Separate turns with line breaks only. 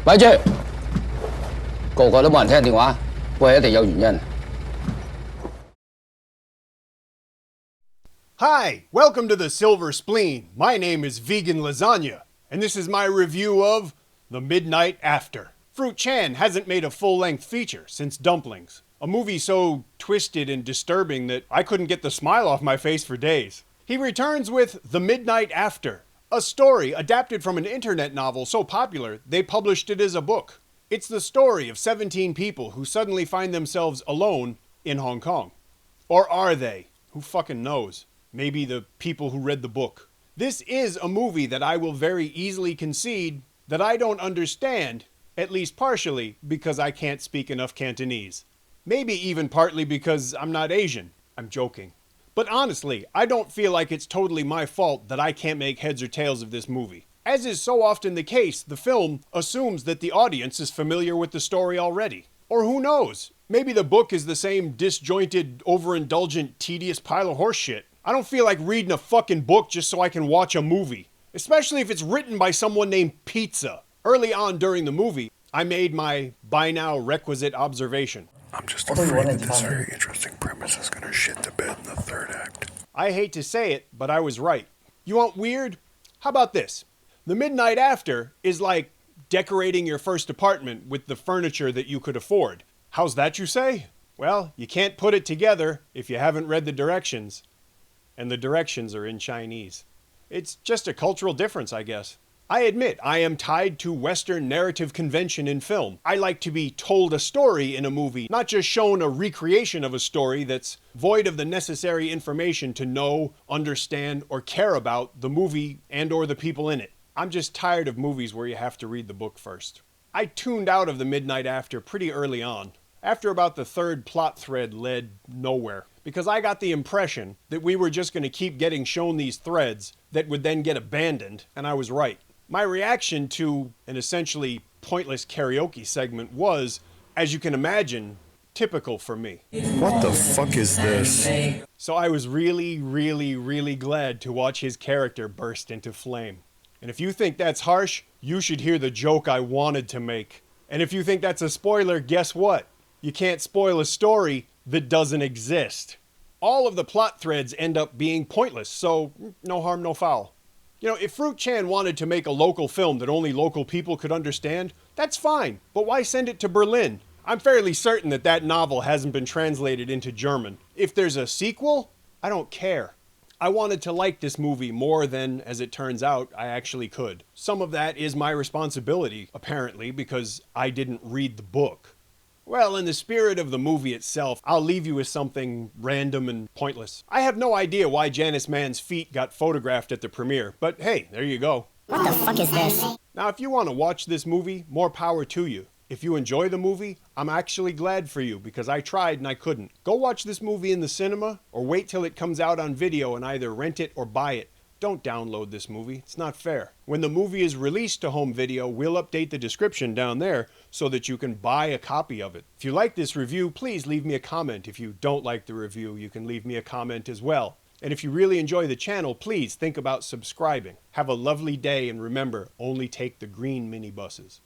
咪住，個個都冇人聽電話，喂，一定有原因。
Hi, welcome to the Silver Spleen. My name is Vegan Lasagna, and this is my review of The Midnight After. Fruit Chan hasn't made a full-length feature since Dumplings, a movie so twisted and disturbing that I couldn't get the smile off my face for days. He returns with The Midnight After, a story adapted from an internet novel so popular they published it as a book. It's the story of 17 people who suddenly find themselves alone in Hong Kong. Or are they? Who fucking knows? Maybe the people who read the book. This is a movie that I will very easily concede that I don't understand, at least partially because I can't speak enough Cantonese. Maybe even partly because I'm not Asian. I'm joking. But honestly, I don't feel like it's totally my fault that I can't make heads or tails of this movie. As is so often the case, the film assumes that the audience is familiar with the story already. Or who knows? Maybe the book is the same disjointed, overindulgent, tedious pile of horse shit. I don't feel like reading a fucking book just so I can watch a movie. Especially if it's written by someone named Pizza. Early on during the movie, I made my by now requisite observation.
I'm just afraid that this very interesting premise is gonna shit the bed in the third act.
I hate to say it, but I was right. You want weird? How about this? The Midnight After is like decorating your first apartment with the furniture that you could afford. How's that, you say? Well, you can't put it together if you haven't read the directions. And the directions are in Chinese. It's just a cultural difference, I guess. I admit I am tied to Western narrative convention in film. I like to be told a story in a movie, not just shown a recreation of a story that's void of the necessary information to know, understand, or care about the movie and or the people in it. I'm just tired of movies where you have to read the book first. I tuned out of The Midnight After pretty early on. After about the third plot thread led nowhere. Because I got the impression that we were just going to keep getting shown these threads that would then get abandoned, and I was right. My reaction to an essentially pointless karaoke segment was, as you can imagine, typical for me.
What the fuck is this?
So I was really glad to watch his character burst into flame. And if you think that's harsh, you should hear the joke I wanted to make. And if you think that's a spoiler, guess what? You can't spoil a story that doesn't exist. All of the plot threads end up being pointless, so no harm, no foul. You know, if Fruit Chan wanted to make a local film that only local people could understand, that's fine, but why send it to Berlin? I'm fairly certain that that novel hasn't been translated into German. If there's a sequel, I don't care. I wanted to like this movie more than, as it turns out, I actually could. Some of that is my responsibility, apparently, because I didn't read the book. Well, in the spirit of the movie itself, I'll leave you with something random and pointless. I have no idea why Janice Man's feet got photographed at the premiere, but hey, there you go.
What the fuck is this?
Now, if you want to watch this movie, more power to you. If you enjoy the movie, I'm actually glad for you because I tried and I couldn't. Go watch this movie in the cinema or wait till it comes out on video and either rent it or buy it. Don't download this movie. It's not fair. When the movie is released to home video, we'll update the description down there so that you can buy a copy of it. If you like this review, please leave me a comment. If you don't like the review, you can leave me a comment as well. And if you really enjoy the channel, please think about subscribing. Have a lovely day and remember, only take the green minibuses.